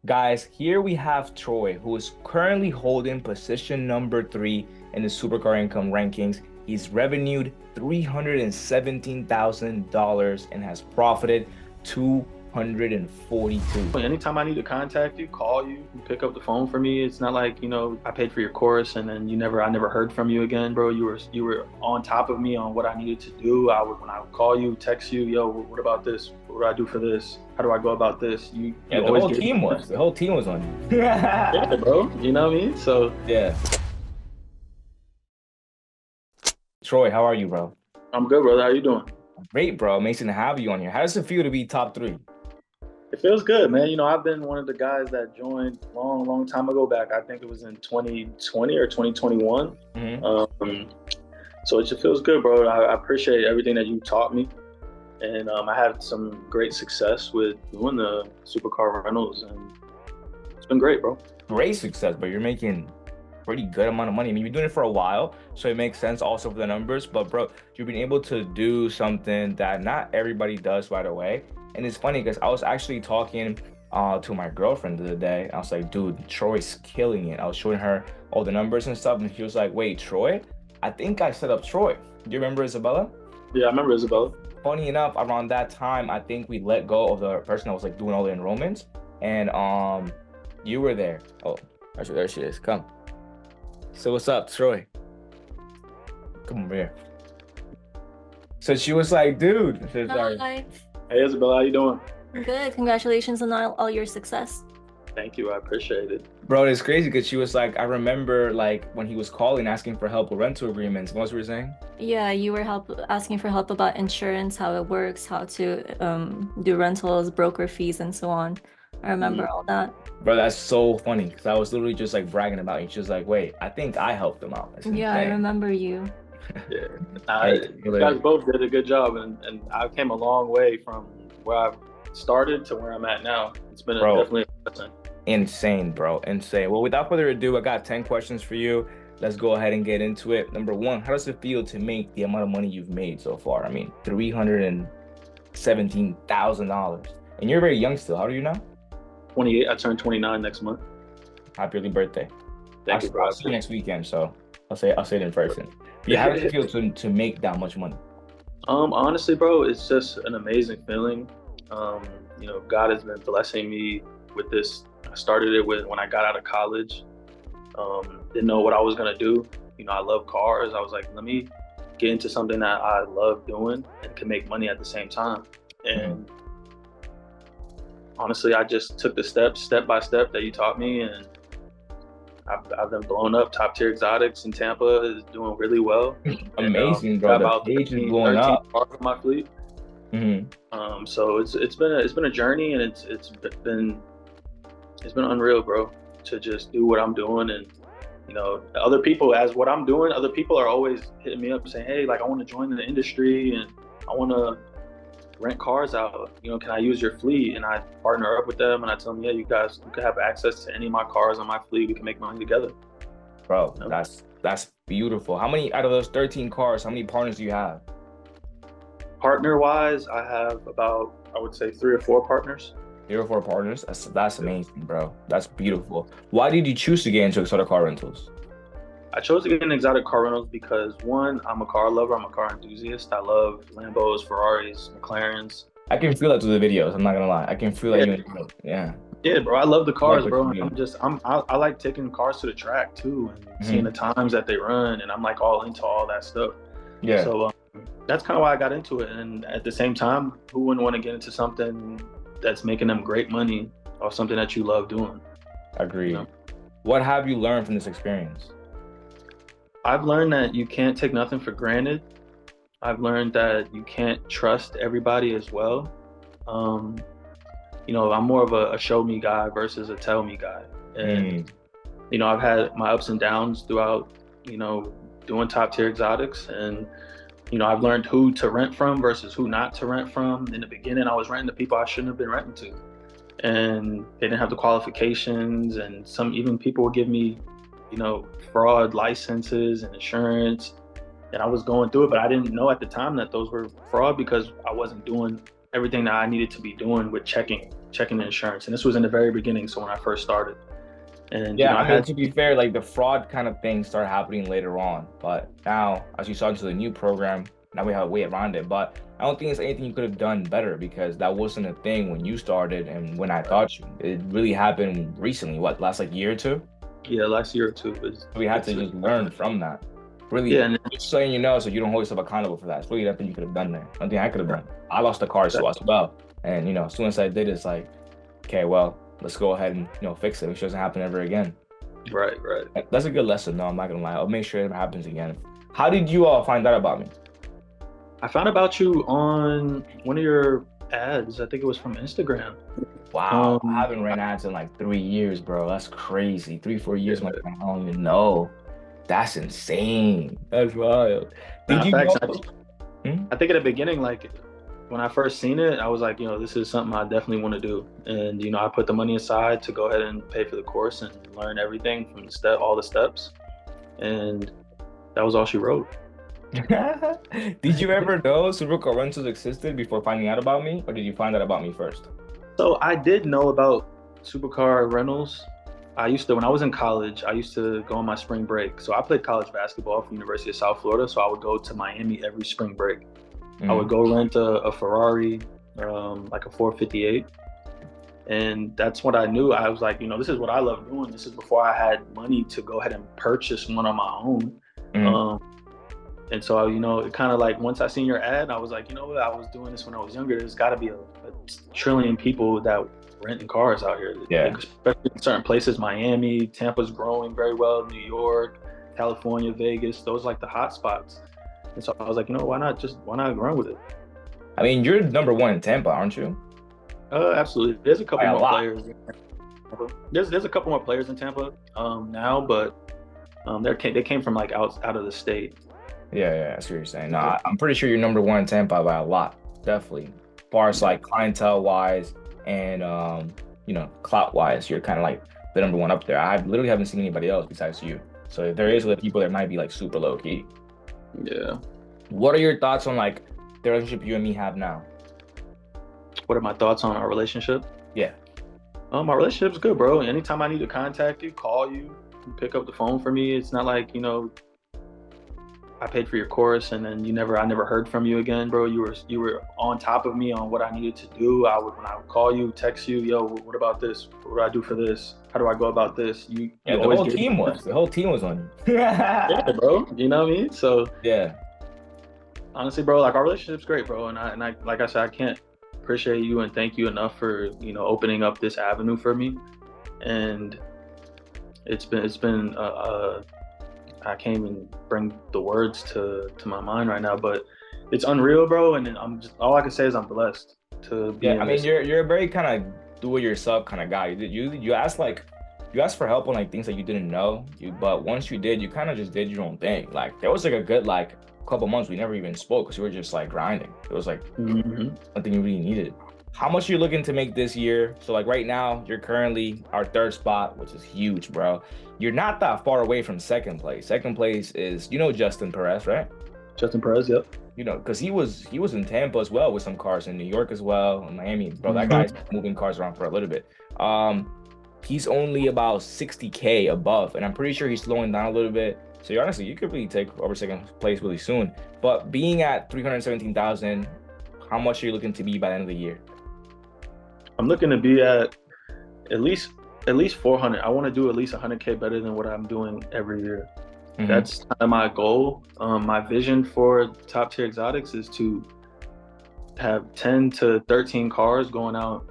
Guys, here we have Troy, who is currently holding position number three in the Supercar income rankings. He's revenued $317,000 and has profited 242. Anytime I need to contact you, call you, you pick up the phone for me. It's not like, I paid for your course and then I never heard from you again, bro. You were on top of me on what I needed to do. When I would call you, text you, yo, what about this? What do I do for this? How do I go about this? Yeah, You the always whole get team was. The whole team was on you. yeah, bro. You know what I mean? So Yeah. Troy, how are you, bro? I'm good, brother. How you doing? Great, bro. Amazing to have you on here. How does it feel to be top three? It feels good, man. I've been one of the guys that joined long, long time ago back. I think it was in 2020 or 2021. Hmm. So it just feels good, bro. I appreciate everything that you taught me. And I had some great success with doing the supercar rentals, and it's been great, bro. Great success, but you're making pretty good amount of money. I mean, you've been doing it for a while, so it makes sense also for the numbers. But bro, you've been able to do something that not everybody does right away. And it's funny because I was actually talking to my girlfriend the other day. I was like, dude, Troy's killing it. I was showing her all the numbers and stuff, and she was like, wait, Troy? I think I set up Troy. Do you remember Isabella? Yeah, I remember Isabella. Funny enough, around that time, I think we let go of the person that was like doing all the enrollments, and you were there. Oh, there she is. Come. So what's up, Troy? Come over here. So she was like, dude. I said, sorry. Hi. Hey, Isabella, how you doing? Good. Congratulations on all your success. Thank you. I appreciate it. Bro, it's crazy because she was like, I remember like when he was calling asking for help with rental agreements. What was we saying? Yeah, you were asking for help about insurance, how it works, how to do rentals, broker fees, and so on. I remember all that. Bro, that's so funny because I was literally just like bragging about you. She was like, wait, I think I helped them out. I said, Yeah, I "Dang." remember you. Yeah, Hey, you guys both did a good job, and I came a long way from where I started to where I'm at now. It's been bro, definitely a blessing. insane, bro, insane. Well, without further ado, I got 10 questions for you. Let's go ahead and get into it. Number one, how does it feel to make the amount of money you've made so far? I mean, $317,000. And you're very young still. How do you know? 28. I turned 29 next month. Happy early birthday. Thank you, bro. I'll see you next weekend, so I'll say it in person. But yeah, how does it feel to make that much money? Honestly, bro, it's just an amazing feeling. Um, God has been blessing me with this. I started it when I got out of college. Didn't know what I was gonna do. I love cars. I was like, let me get into something that I love doing and can make money at the same time. And honestly, I just took the steps, step by step, that you taught me, and I've been blown up. Top tier exotics in Tampa is doing really well. Amazing, And, bro. got The about page is 13, blowing 13 up. cars on my fleet. Hmm. So it's been a journey, and been it's been unreal, bro, to just do what I'm doing. And other people, as what I'm doing, other people are always hitting me up saying, hey, like, I want to join the industry and I want to rent cars out. Can I use your fleet? And I partner up with them, and I tell them, yeah, you can have access to any of my cars on my fleet. We can make money together. Bro, You know? that's beautiful. How many out of those 13 cars, how many partners do you have? Partner wise, I have about, I would say, 3 or 4 partners. 3 or 4 partners. That's amazing, bro. That's beautiful. Why did you choose to get into exotic car rentals? I chose to get in exotic car rentals because, one, I'm a car lover. I'm a car enthusiast. I love Lambos, Ferraris, McLarens. I can feel that through the videos. I'm not gonna lie. I can feel that Yeah, you enjoy it. Yeah. yeah, bro. I love the I like cars, what bro. you And do. I like taking cars to the track too, and seeing Hmm. the times that they run, and I'm like all into all that stuff. Yeah, So that's kind of why I got into it. And at the same time, who wouldn't want to get into something that's making them great money, or something that you love doing? You agreed. know, What have you learned from this experience? I've learned that you can't take nothing for granted. I've learned that you can't trust everybody as well. Um, I'm more of a show me guy versus a tell me guy. And, Mm, I've had my ups and downs throughout, you know, doing top tier exotics. And, I've learned who to rent from versus who not to rent from. In the beginning, I was renting to people I shouldn't have been renting to. And they didn't have the qualifications. And some even people would give me, fraud licenses and insurance. And I was going through it, but I didn't know at the time that those were fraud because I wasn't doing everything that I needed to be doing with checking. checking the insurance. And this was in the very beginning, so when I first started. And, Yeah, I I mean, had, to be fair, like the fraud kind of things started happening later on. But now, as you saw into the new program, now we have a way around it. But I don't think it's anything you could have done better because that wasn't a thing when you started and when I taught you. It really happened recently, what, last like year or two? yeah, last year or two. We had to just learn from that. Yeah, Really, and just saying so you don't hold yourself accountable for that. It's really nothing you could have done there. Nothing I could have done. I lost the car so as well. And as soon as I did, it's like, okay, well, let's go ahead and fix it. It doesn't happen ever again. right. That's a good lesson, though. I'm not gonna lie. I'll make sure it never happens again. How did you find out about me? I found about you on one of your ads. I think it was from Instagram. Wow, I haven't ran ads in like 3 years, bro. That's crazy. 3, 4 years, my friend. I don't even know. That's insane. That's wild. Did Nah, you facts. know? I think at the beginning, like when I first seen it, I was like, this is something I definitely want to do. And I put the money aside to go ahead and pay for the course and learn everything from all the steps. And that was all she wrote. Did you ever know Supercar rentals existed before finding out about me, or did you find out about me first? So I did know about Supercar rentals. When I was in college, I used to go on my spring break. So I played college basketball for University of South Florida. So I would go to Miami every spring break. I would go rent a Ferrari, like a 458. And that's what I knew. I was like, this is what I love doing. This is before I had money to go ahead and purchase one on my own. And so, it kind of like, once I seen your ad, I was like, what? I was doing this when I was younger. There's got to be a trillion people that renting cars out here. Yeah. Like, especially in certain places, Miami, Tampa's growing very well, New York, California, Vegas. Those like the hot spots. And so I was like, why not run with it? I mean, you're number one in Tampa, aren't you? Absolutely. There's a couple By a more lot. players. There's a couple more players in Tampa now, but they came from like out of the state. Yeah, that's what you're saying. No, I'm pretty sure you're number one in Tampa by a lot, definitely. As far as like clientele wise and clout wise, you're kind of like the number one up there. I literally haven't seen anybody else besides you. So if there is other people that might be like super low key. Yeah. What are your thoughts on like the relationship you and me have now? What are my thoughts on our relationship? Yeah. My relationship's good, bro. Anytime I need to contact you, call you, pick up the phone for me. It's not like, I paid for your course and then I never heard from you again, bro. You were on top of me on what I needed to do. When I would call you, text you, yo, what about this? What do I do for this? How do I go about this? The whole team was on you. Yeah, bro. You know what I mean? So yeah. Honestly, bro, like our relationship's great, bro. And I like I said, I can't appreciate you and thank you enough for, opening up this avenue for me. And it's been I can't even bring the words to my mind right now, but it's unreal, bro. And all I can say is I'm blessed to be. Yeah, I mean, you're a very kind of do-it-yourself kind of guy. You asked for help on like things that you didn't know. But once you did, you kind of just did your own thing. Like there was like a good like couple months we never even spoke because we were just like grinding. It was like nothing you really needed. How much are you looking to make this year? So like right now, you're currently our third spot, which is huge, bro. You're not that far away from second place. Second place is, Justin Perez, right? Justin Perez, yep. Because he was in Tampa as well with some cars, in New York as well, in Miami. Bro, that guy's moving cars around for a little bit. He's only about 60K above, and I'm pretty sure he's slowing down a little bit. So you could really take over second place really soon. But being at 317,000, how much are you looking to be by the end of the year? I'm looking to be at least 400. I want to do at least 100K better than what I'm doing every year. That's kind of my goal. My vision for Top Tier Exotics is to have 10 to 13 cars going out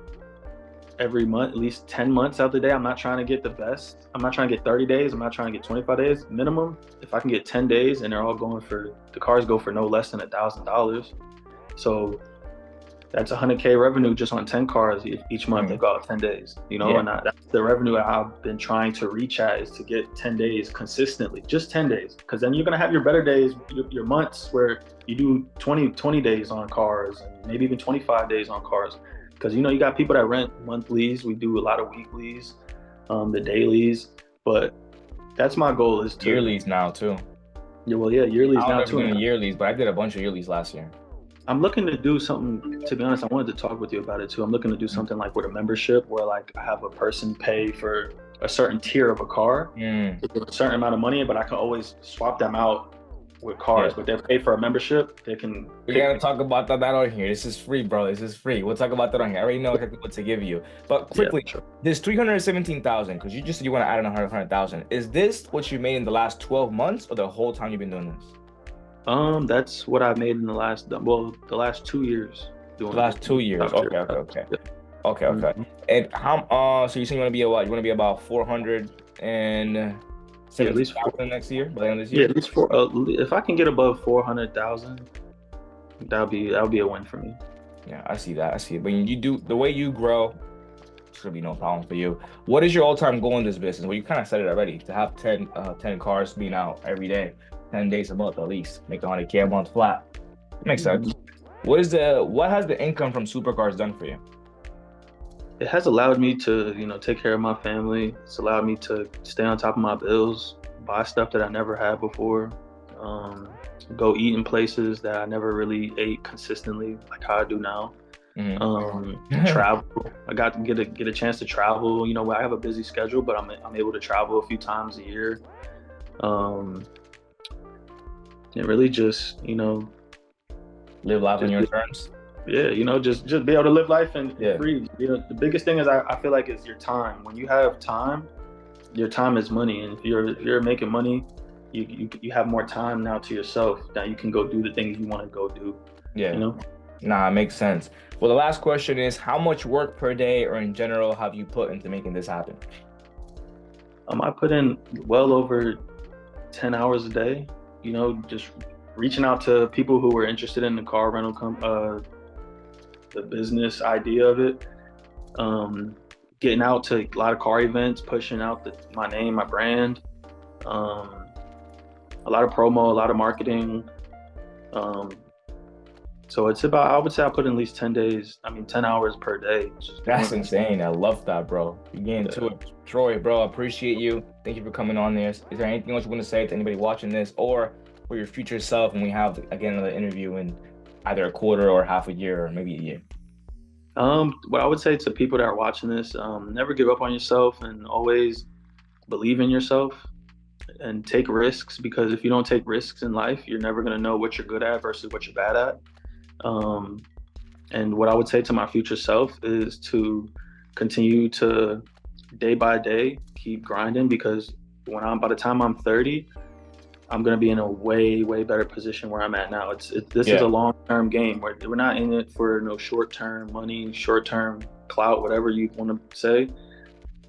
every month, at least 10 months out the day. I'm not trying to get the best. I'm not trying to get 30 days. I'm not trying to get 25 days minimum. If I can get 10 days and the cars go for no less than $1,000. So that's 100K revenue just on 10 cars each month. They go out 10 days, and that's the revenue I've been trying to reach at, is to get 10 days consistently, just 10 days. Because then you're going to have your better days, your months where you do 20 days on cars and maybe even 25 days on cars. Because, you got people that rent monthlies. We do a lot of weeklies, the dailies. But that's my goal, is to... Yearlies now, too. Yeah, well, yeah, yearlies now, too. Yearlies, but I did a bunch of yearlies last year. I'm looking to do something, to be honest, I wanted to talk with you about it too. I'm looking to do something like with a membership where like I have a person pay for a certain tier of a car, Mm, with a certain amount of money, but I can always swap them out with yeah. cars. But they pay for a membership, they can We pick. gotta talk about that on here. This is free, bro. This is free. We'll talk about that on here. I already know exactly what to give you. But Yeah, quickly, sure. this 317,000, because you just said you want to add in 100,000. Is this what you made in the last 12 months or the whole time you've been doing this? That's what I've made in the last 2 years The doing last 2 years. top tier Okay, okay, stuff. okay. Yeah. Okay, okay. Mhm. And how so you saying you want to be a what? You want to be about 417,000 Yeah, at least four. next year, by the end of this Yeah, year? at least four. If I can get above 400,000, that'll be a win for me. Yeah, I see that. I see it. But you do the way you grow, should be no problem for you. What is your all-time goal in this business? Well, you kind of said it already, to have 10 cars being out every day, 10 days a month at least, make 100K a month flat. Makes sense. Mhm. What has the income from Supercars done for you? It has allowed me to, take care of my family. It's allowed me to stay on top of my bills, buy stuff that I never had before, um, go eat in places that I never really ate consistently, like how I do now. Hmm. Travel. I got to get a chance to travel. I have a busy schedule, but I'm able to travel a few times a year. Um, and really just, Live life on just your terms. yeah, just be able to live life and Yeah. free. The biggest thing is I feel like is your time. When you have time, your time is money, and if you're making money, you have more time now to yourself. Now you can go do the things you want to go do. You Yeah. know, Nah, it makes sense. Well, the last question is, how much work per day or in general have you put into making this happen? I put in well over 10 hours a day. Just reaching out to people who were interested in the car rental the business idea of it. Um, Getting out to a lot of car events, pushing out my name, my brand. Um, a lot of promo, a lot of marketing. Um, so it's about, I would say I put in at least 10 days, 10 hours per day. Just That's doing, insane. I love that, bro. You get into yeah. it. Troy, bro, I appreciate you. Thank you for coming on this. Is there anything else you want to say to anybody watching this or for your future self when we have, again, another interview in either a quarter or half a year or maybe a year? What I would say to people that are watching this, never give up on yourself and always believe in yourself and take risks, because if you don't take risks in life, you're never going to know what you're good at versus what you're bad at. Um, and what I would say to my future self is to continue to day by day keep grinding, because by the time I'm 30, I'm gonna be in a way, way better position where I'm at now. This is a Yeah. long-term game where we're not in it for no short-term money, short-term clout, whatever you want to say.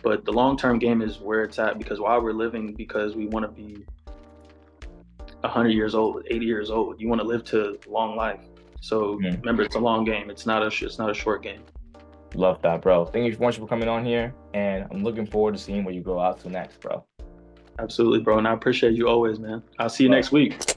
But the long-term game is where it's at, because while we're living, because we want to be 100 years old, 80 years old, you want to live to long life. So Mhm. remember, it's a long game. It's not a short game. Love that, bro. Thank you so much for coming on here. And I'm looking forward to seeing where you go out to next, bro. Absolutely, bro. And I appreciate you always, man. I'll see you next week.